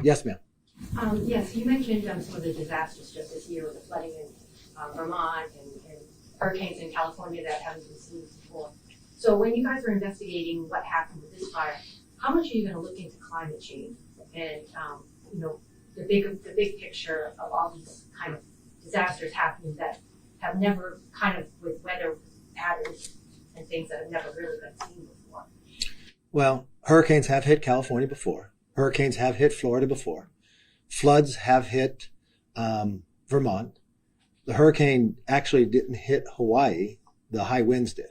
Yes, ma'am. Yes, you mentioned some of the disasters just this year with the flooding in Vermont and hurricanes in California that haven't been seen before. So when you guys are investigating what happened with this fire, how much are you going to look into climate change and the big picture of all these kind of disasters happening that have never kind of with weather patterns and things that have never really been seen before? Well, hurricanes have hit California before. Hurricanes have hit Florida before. Floods have hit Vermont. The hurricane actually didn't hit Hawaii. The high winds did.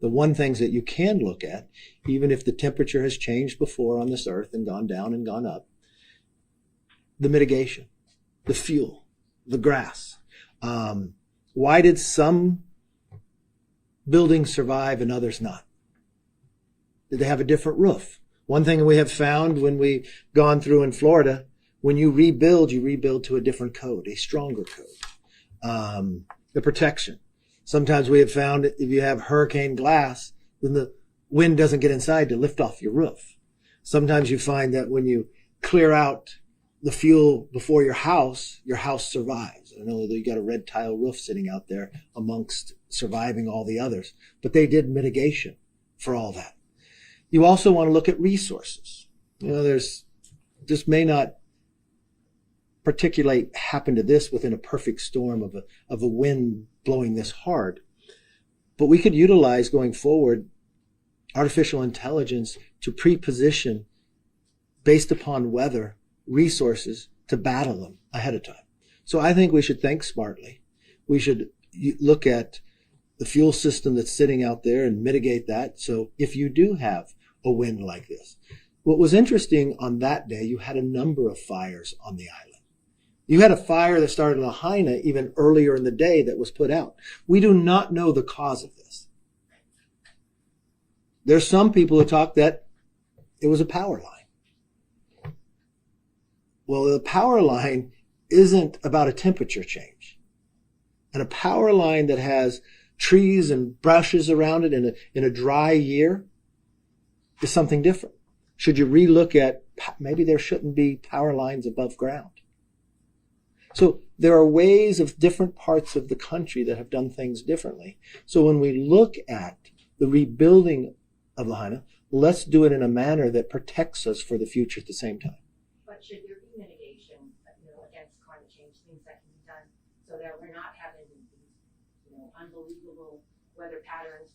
The one things that you can look at, even if the temperature has changed before on this earth and gone down and gone up, the mitigation, the fuel, the grass. Why did some buildings survive and others not? Did they have a different roof? One thing we have found when we've gone through in Florida, when you rebuild to a different code, a stronger code. The protection. Sometimes we have found that if you have hurricane glass, then the wind doesn't get inside to lift off your roof. Sometimes you find that when you clear out the fuel before your house survives. I know that you got a red tile roof sitting out there amongst surviving all the others, but they did mitigation for all that. You also want to look at resources. This may not particulate happen to this within a perfect storm of a wind blowing this hard, but we could utilize going forward artificial intelligence to pre-position based upon weather resources to battle them ahead of time. So I think we should think smartly. We should look at the fuel system that's sitting out there and mitigate that. So if you do have a wind like this, what was interesting on that day, you had a number of fires on the island. You had a fire that started in Lahaina even earlier in the day that was put out. We do not know the cause of this. There's some people who talk that it was a power line. Well, the power line isn't about a temperature change. And a power line that has trees and brushes around it in a dry year is something different. Should you relook at maybe there shouldn't be power lines above ground? So there are ways of different parts of the country that have done things differently. So when we look at the rebuilding of Lahaina, let's do it in a manner that protects us for the future at the same time. But should there be mitigation, against climate change, things that can be done so that we're not having these, unbelievable weather patterns,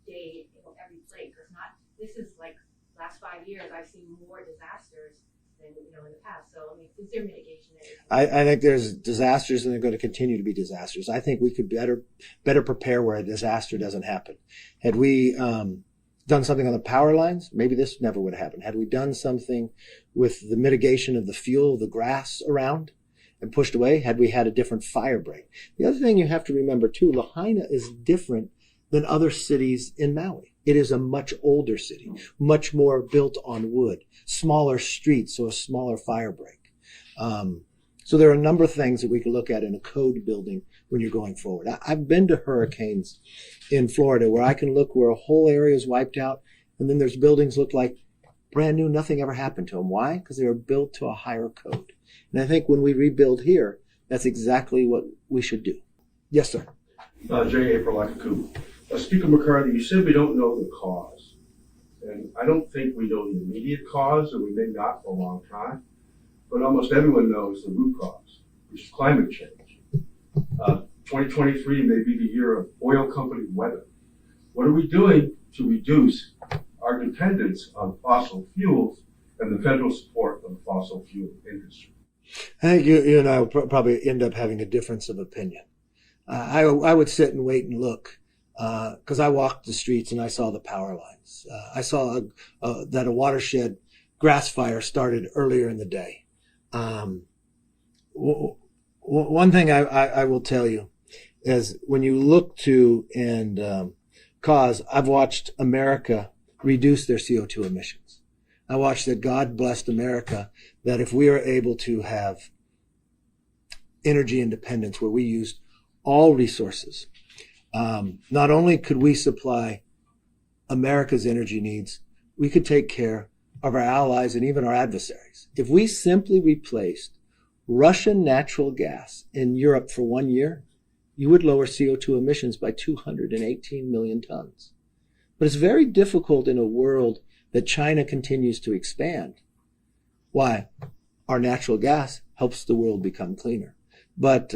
day, every place? Because this is like last 5 years, I've seen more disasters than, in the past. So, is there mitigation there? I think there's disasters and they're going to continue to be disasters. I think we could better prepare where a disaster doesn't happen. Had we done something on the power lines, maybe this never would have happened. Had we done something with the mitigation of the fuel, the grass around and pushed away, had we had a different fire break. The other thing you have to remember too, Lahaina is different than other cities in Maui. It is a much older city, much more built on wood, smaller streets, so a smaller fire break. So there are a number of things that we can look at in a code building when you're going forward. I've been to hurricanes in Florida where I can look where a whole area is wiped out, and then there's buildings look like brand new, nothing ever happened to them. Why? Because they were built to a higher code. And I think when we rebuild here, that's exactly what we should do. Yes, sir. J.A. for Lakaku. Speaker McCarthy, you said we don't know the cause. And I don't think we know the immediate cause, and we may not for a long time. But almost everyone knows the root cause, which is climate change. 2023 may be the year of oil company weather. What are we doing to reduce our dependence on fossil fuels and the federal support of the fossil fuel industry? I think you and I will probably end up having a difference of opinion. I would sit and wait and look, because I walked the streets and I saw the power lines. I saw that a watershed grass fire started earlier in the day. One thing I will tell you is when you look to and cause, I've watched America reduce their CO2 emissions. I watched that God blessed America, that if we are able to have energy independence where we used all resources, not only could we supply America's energy needs, we could take care of our allies and even our adversaries. If we simply replaced Russian natural gas in Europe for 1 year, you would lower CO2 emissions by 218 million tons. But it's very difficult in a world that China continues to expand. Why? Our natural gas helps the world become cleaner. But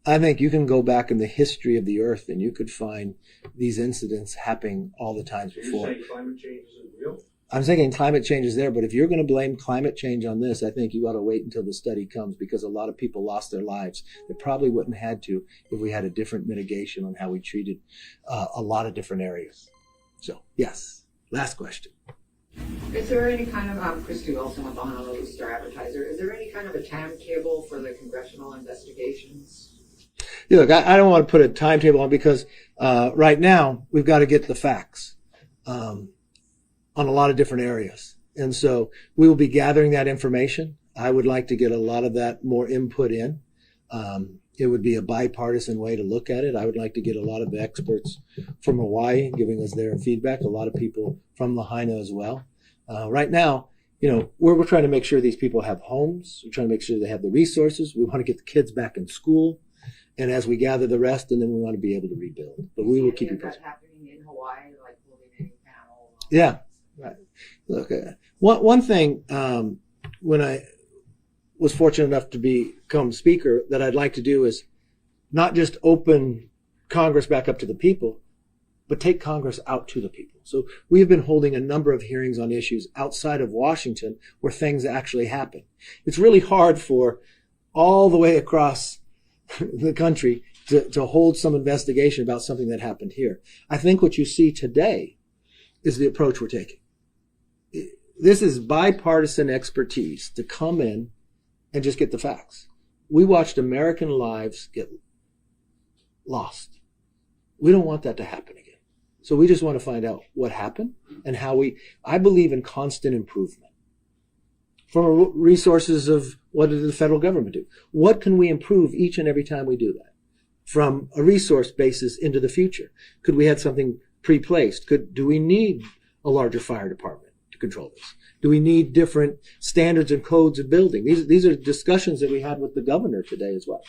I think you can go back in the history of the earth and you could find these incidents happening all the times before. You're saying climate change isn't real? I'm thinking climate change is there, but if you're going to blame climate change on this, I think you ought to wait until the study comes, because a lot of people lost their lives. They probably wouldn't have had to if we had a different mitigation on how we treated a lot of different areas. So, yes. Last question. Is there any kind of, Christy Wilson with the Honolulu Star Advertiser, is there any kind of a timetable for the congressional investigations? Yeah, look, I don't want to put a timetable on, because right now we've got to get the facts on a lot of different areas. And so we will be gathering that information. I would like to get a lot of that more input in. It would be a bipartisan way to look at it. I would like to get a lot of the experts from Hawaii giving us their feedback, a lot of people from Lahaina as well. Right now, we're trying to make sure these people have homes. We're trying to make sure they have the resources. We want to get the kids back in school. And as we gather the rest, and then we want to be able to rebuild. But we will keep you posted. Happening in Hawaii, like holding any panel? Yeah, right. Look, one thing, when I was fortunate enough to become speaker, that I'd like to do is not just open Congress back up to the people, but take Congress out to the people. So we have been holding a number of hearings on issues outside of Washington where things actually happen. It's really hard for all the way across the country to hold some investigation about something that happened here. I think what you see today is the approach we're taking. This is bipartisan expertise to come in and just get the facts. We watched American lives get lost. We don't want that to happen again. So we just want to find out what happened and how I believe in constant improvement. From resources of what did the federal government do? What can we improve each and every time we do that? From a resource basis into the future. Could we have something pre-placed? Do we need a larger fire department to control this? Do we need different standards and codes of building? These are discussions that we had with the governor today as well.